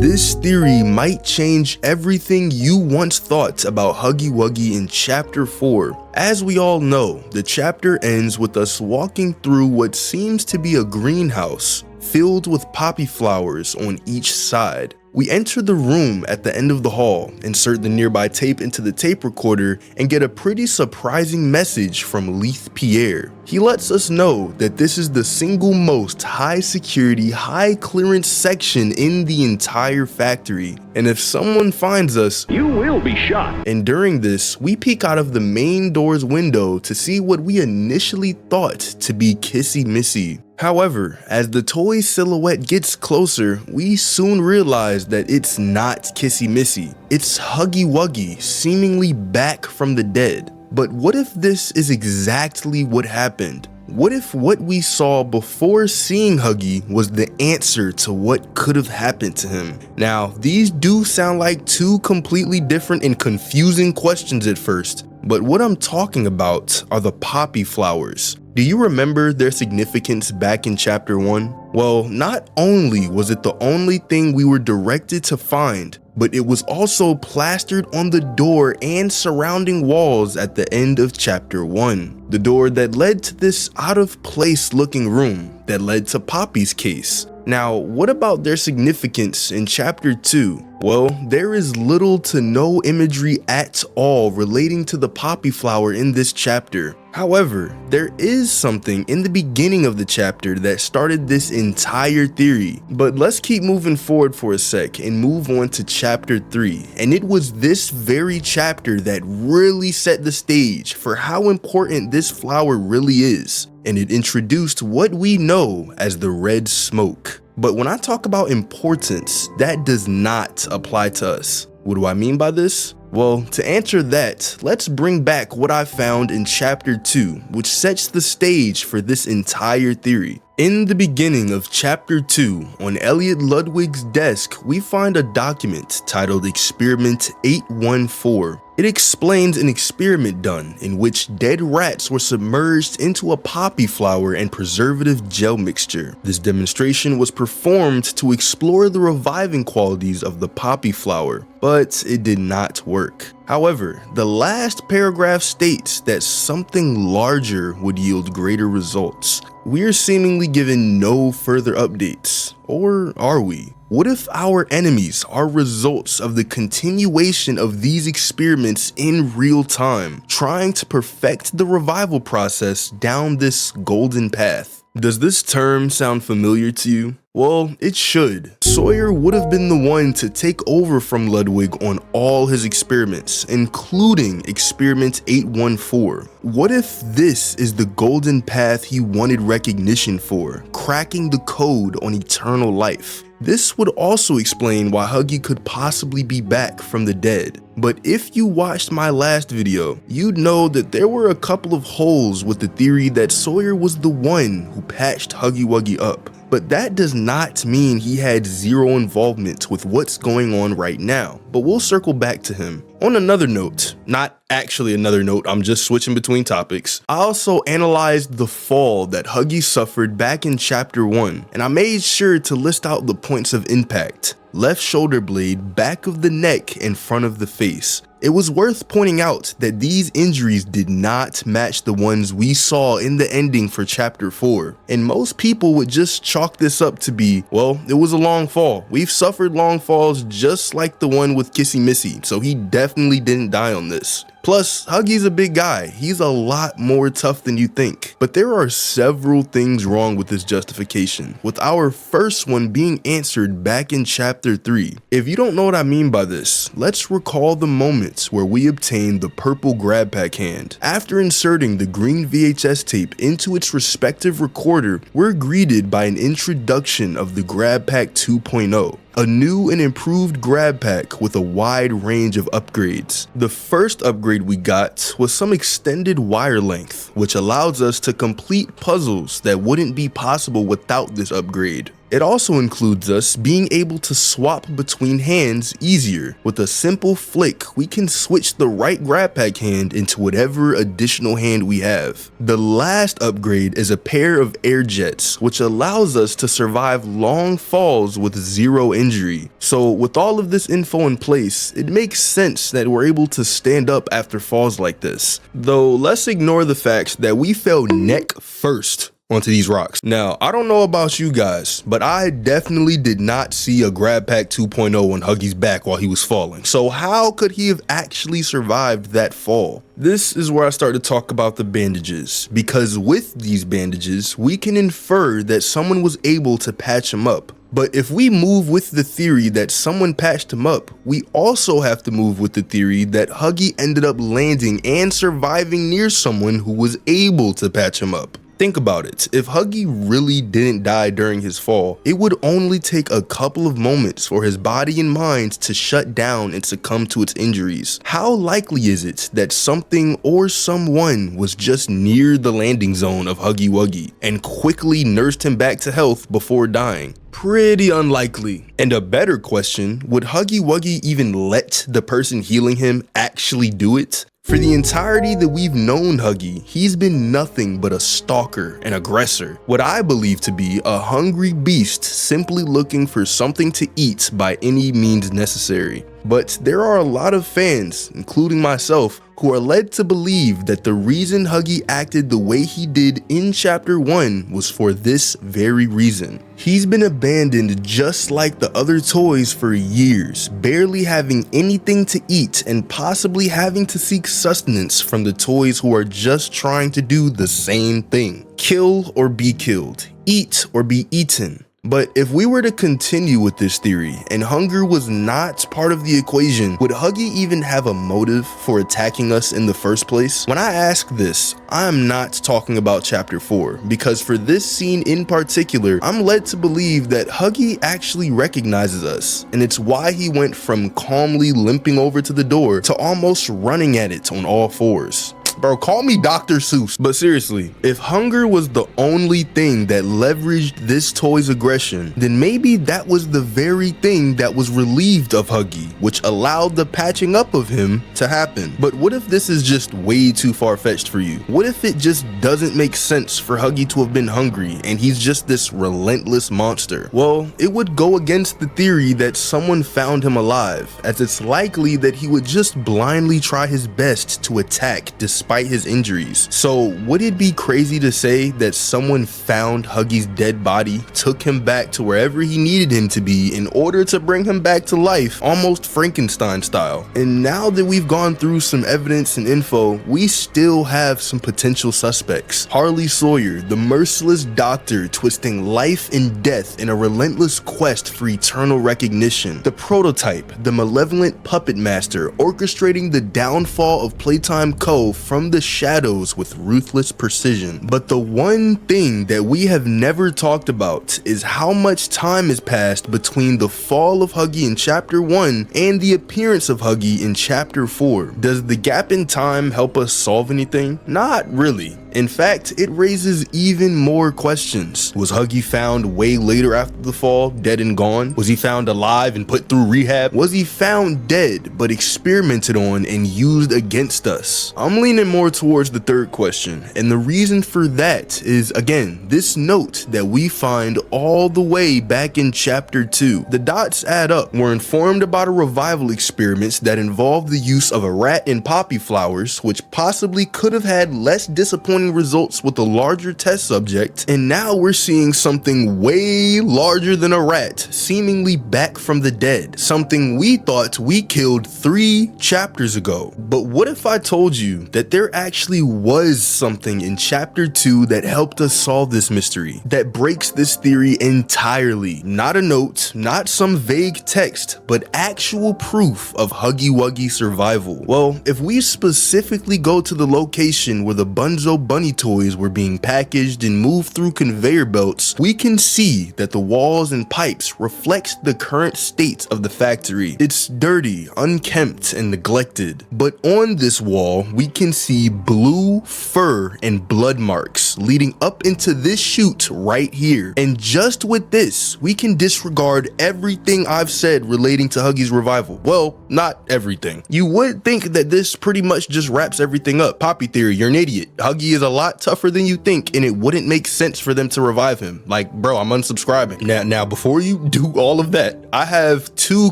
This theory might change everything you once thought about Huggy Wuggy in Chapter 4. As we all know, the chapter ends with us walking through what seems to be a greenhouse filled with poppy flowers on each side. We enter the room at the end of the hall, insert the nearby tape into the tape recorder, and get a pretty surprising message from Leith Pierre. He lets us know that this is the single most high security, high clearance section in the entire factory, and if someone finds us, you will be shot. And during this, we peek out of the main door's window to see what we initially thought to be Kissy Missy. However, as the toy silhouette gets closer, we soon realize that it's not Kissy Missy. It's Huggy Wuggy, seemingly back from the dead. But what if this is exactly what happened? What if what we saw before seeing Huggy was the answer to what could have happened to him? Now, these do sound like two completely different and confusing questions at first, but what I'm talking about are the poppy flowers. Do you remember their significance back in Chapter 1? Well, not only was it the only thing we were directed to find, but it was also plastered on the door and surrounding walls at the end of Chapter 1. The door that led to this out-of-place looking room that led to Poppy's case. Now, what about their significance in Chapter 2? Well, there is little to no imagery at all relating to the poppy flower in this chapter. However, there is something in the beginning of the chapter that started this entire theory. But let's keep moving forward for a sec and move on to Chapter 3. And it was this very chapter that really set the stage for how important this flower really is. And it introduced what we know as the red smoke. But when I talk about importance, that does not apply to us. What do I mean by this? Well, to answer that, let's bring back what I found in Chapter 2, which sets the stage for this entire theory. In the beginning of Chapter 2, on Elliot Ludwig's desk, we find a document titled Experiment 814. It explains an experiment done in which dead rats were submerged into a poppy flower and preservative gel mixture. This demonstration was performed to explore the reviving qualities of the poppy flower, but it did not work. However, the last paragraph states that something larger would yield greater results. We are seemingly given no further updates, or are we? What if our enemies are results of the continuation of these experiments in real time, trying to perfect the revival process down this golden path? Does this term sound familiar to you? Well, it should. Sawyer would have been the one to take over from Ludwig on all his experiments, including Experiment 814. What if this is the golden path he wanted recognition for, cracking the code on eternal life? This would also explain why Huggy could possibly be back from the dead. But if you watched my last video, you'd know that there were a couple of holes with the theory that Sawyer was the one who patched Huggy Wuggy up. But that does not mean he had zero involvement with what's going on right now, but we'll circle back to him. On another note, not actually another note, I'm just switching between topics, I also analyzed the fall that Huggy suffered back in Chapter 1, and I made sure to list out the points of impact. Left shoulder blade, back of the neck, and front of the face. It was worth pointing out that these injuries did not match the ones we saw in the ending for Chapter 4, and most people would just chalk this up to be, well, it was a long fall. We've suffered long falls just like the one with Kissy Missy, so he definitely didn't die on this. Plus, Huggy's a big guy. He's a lot more tough than you think. But there are several things wrong with this justification, with our first one being answered back in Chapter 3. If you don't know what I mean by this, let's recall the moments where we obtained the purple grab pack hand. After inserting the green VHS tape into its respective recorder, we're greeted by an introduction of the grab pack 2.0. A new and improved grab pack with a wide range of upgrades. The first upgrade we got was some extended wire length, which allows us to complete puzzles that wouldn't be possible without this upgrade. It also includes us being able to swap between hands easier. With a simple flick, we can switch the right grab pack hand into whatever additional hand we have. The last upgrade is a pair of air jets, which allows us to survive long falls with zero injury. So with all of this info in place, it makes sense that we're able to stand up after falls like this. Though let's ignore the fact that we fell neck first onto these rocks. Now, I don't know about you guys, but I definitely did not see a grab pack 2.0 on Huggy's back while he was falling. So how could he have actually survived that fall? This is where I start to talk about the bandages, because with these bandages, we can infer that someone was able to patch him up. But if we move with the theory that someone patched him up, we also have to move with the theory that Huggy ended up landing and surviving near someone who was able to patch him up. Think about it, if Huggy really didn't die during his fall, it would only take a couple of moments for his body and mind to shut down and succumb to its injuries. How likely is it that something or someone was just near the landing zone of Huggy Wuggy and quickly nursed him back to health before dying? Pretty unlikely. And a better question, would Huggy Wuggy even let the person healing him actually do it? For the entirety that we've known Huggy, he's been nothing but a stalker and aggressor, what I believe to be a hungry beast simply looking for something to eat by any means necessary. But there are a lot of fans, including myself, who are led to believe that the reason Huggy acted the way he did in Chapter 1 was for this very reason. He's been abandoned just like the other toys for years, barely having anything to eat and possibly having to seek sustenance from the toys who are just trying to do the same thing. Kill or be killed, eat or be eaten. But if we were to continue with this theory and hunger was not part of the equation, would Huggy even have a motive for attacking us in the first place? When I ask this, I am not talking about Chapter 4, because for this scene in particular, I'm led to believe that Huggy actually recognizes us, and it's why he went from calmly limping over to the door to almost running at it on all fours. Bro, call me Dr. Seuss. But seriously, if hunger was the only thing that leveraged this toy's aggression, then maybe that was the very thing that was relieved of Huggy, which allowed the patching up of him to happen. But what if this is just way too far-fetched for you? What if it just doesn't make sense for Huggy to have been hungry and he's just this relentless monster? Well, it would go against the theory that someone found him alive, as it's likely that he would just blindly try his best to attack despite his injuries. So would it be crazy to say that someone found Huggy's dead body, took him back to wherever he needed him to be in order to bring him back to life, almost Frankenstein style? And now that we've gone through some evidence and info, we still have some potential suspects. Harley Sawyer, the merciless doctor twisting life and death in a relentless quest for eternal recognition. The prototype, the malevolent puppet master orchestrating the downfall of Playtime Co. from the shadows with ruthless precision. But the one thing that we have never talked about is how much time has passed between the fall of Huggy in Chapter 1 and the appearance of Huggy in Chapter 4. Does the gap in time help us solve anything? Not really. In fact, it raises even more questions. Was Huggy found way later after the fall, dead and gone? Was he found alive and put through rehab? Was he found dead but experimented on and used against us? I'm leaning more towards the third question, and the reason for that is, again, this note that we find all the way back in Chapter 2. The dots add up. We're informed about a revival experiments that involved the use of a rat and poppy flowers, which possibly could have had less disappointing results with a larger test subject, and now we're seeing something way larger than a rat seemingly back from the dead, something we thought we killed 3 chapters ago. But what if I told you that there actually was something in Chapter 2 that helped us solve this mystery, that breaks this theory entirely? Not a note, not some vague text, but actual proof of Huggy Wuggy's survival. Well, if we specifically go to the location where the Bunzo Bunny toys were being packaged and moved through conveyor belts, we can see that the walls and pipes reflect the current state of the factory. It's dirty, unkempt, and neglected. But on this wall, we can see blue fur and blood marks. experiments leading up into this chute right here. And just with this, we can disregard everything I've said relating to Huggy's revival. Well, not everything. You would think that this pretty much just wraps everything up. Poppy theory, you're an idiot. Huggy is a lot tougher than you think, and it wouldn't make sense for them to revive him. Like, bro, I'm unsubscribing. Now, before you do all of that, I have two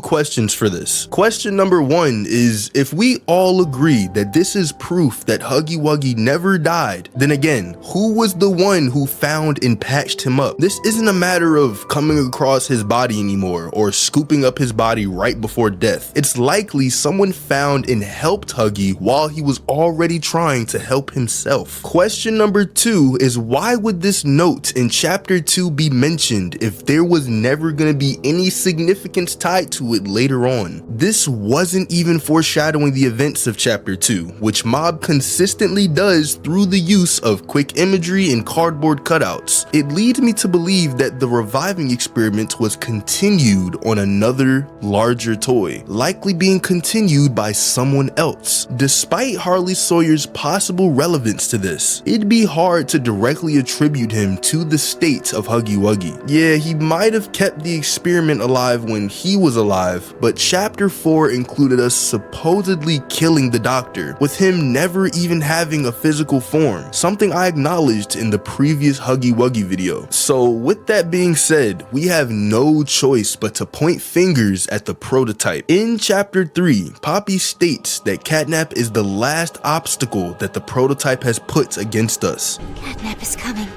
questions for this. Question number one is, if we all agree that this is proof that Huggy Wuggy never died, then again, who was the one who found and patched him up? This isn't a matter of coming across his body anymore or scooping up his body right before death. It's likely someone found and helped Huggy while he was already trying to help himself. Question number two is, why would this note in chapter 2 be mentioned if there was never going to be any significance tied to it later on? This wasn't even foreshadowing the events of chapter 2, which Mob consistently does through the use of quick imagery and cardboard cutouts. It leads me to believe that the reviving experiment was continued on another larger toy, likely being continued by someone else. Despite Harley Sawyer's possible relevance to this, it'd be hard to directly attribute him to the state of Huggy Wuggy. Yeah, he might have kept the experiment alive when he was alive, but chapter 4 included us supposedly killing the doctor, with him never even having a physical form, something I acknowledged in the previous Huggy Wuggy video. So with that being said, we have no choice but to point fingers at the prototype. In chapter 3, Poppy states that Catnap is the last obstacle that the prototype has put against us. Catnap is coming.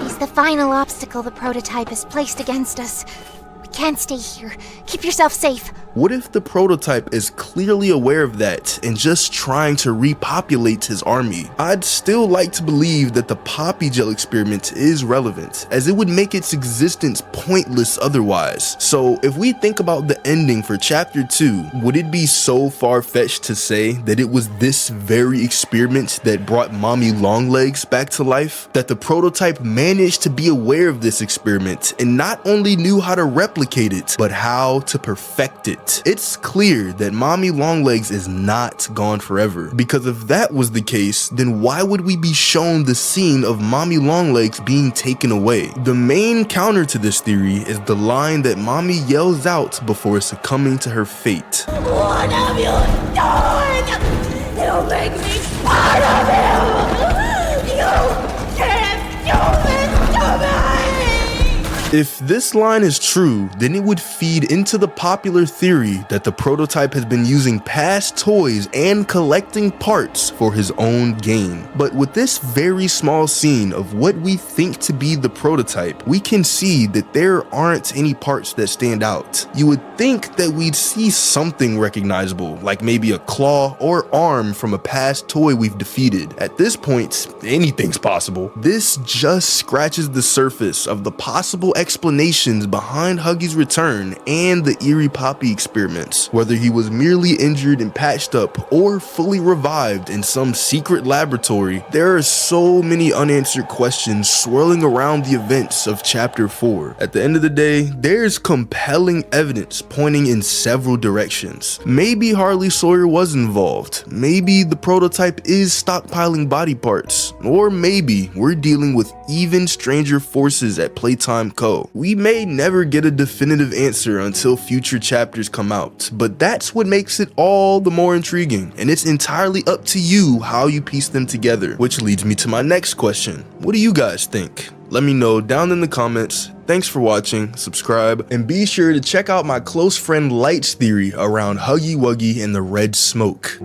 He's the final obstacle the prototype has placed against us. We can't stay here. Keep yourself safe. What if the prototype is clearly aware of that and just trying to repopulate his army? I'd still like to believe that the Poppy Gel experiment is relevant, as it would make its existence pointless otherwise. So if we think about the ending for chapter 2, would it be so far-fetched to say that it was this very experiment that brought Mommy Longlegs back to life? That the prototype managed to be aware of this experiment and not only knew how to replicate it, but how to perfect it? It's clear that Mommy Longlegs is not gone forever, because if that was the case, then why would we be shown the scene of Mommy Longlegs being taken away? The main counter to this theory is the line that Mommy yells out before succumbing to her fate. What have you done? You make me part of you! You can't do this to me! If this line is true, then it would feed into the popular theory that the prototype has been using past toys and collecting parts for his own gain. But with this very small scene of what we think to be the prototype, we can see that there aren't any parts that stand out. You would think that we'd see something recognizable, like maybe a claw or arm from a past toy we've defeated. At this point, anything's possible. This just scratches the surface of the possible explanations behind Huggy's return and the eerie Poppy experiments. Whether he was merely injured and patched up or fully revived in some secret laboratory, there are so many unanswered questions swirling around the events of chapter 4. At the end of the day, there's compelling evidence pointing in several directions. Maybe Harley Sawyer was involved, maybe the prototype is stockpiling body parts, or maybe we're dealing with even stranger forces at Playtime Co. We may never get a definitive answer until future chapters come out, but that's what makes it all the more intriguing, and it's entirely up to you how you piece them together. Which leads me to my next question. What do you guys think? Let me know down in the comments. Thanks for watching, subscribe, and be sure to check out my close friend Light's theory around Huggy Wuggy and the red smoke.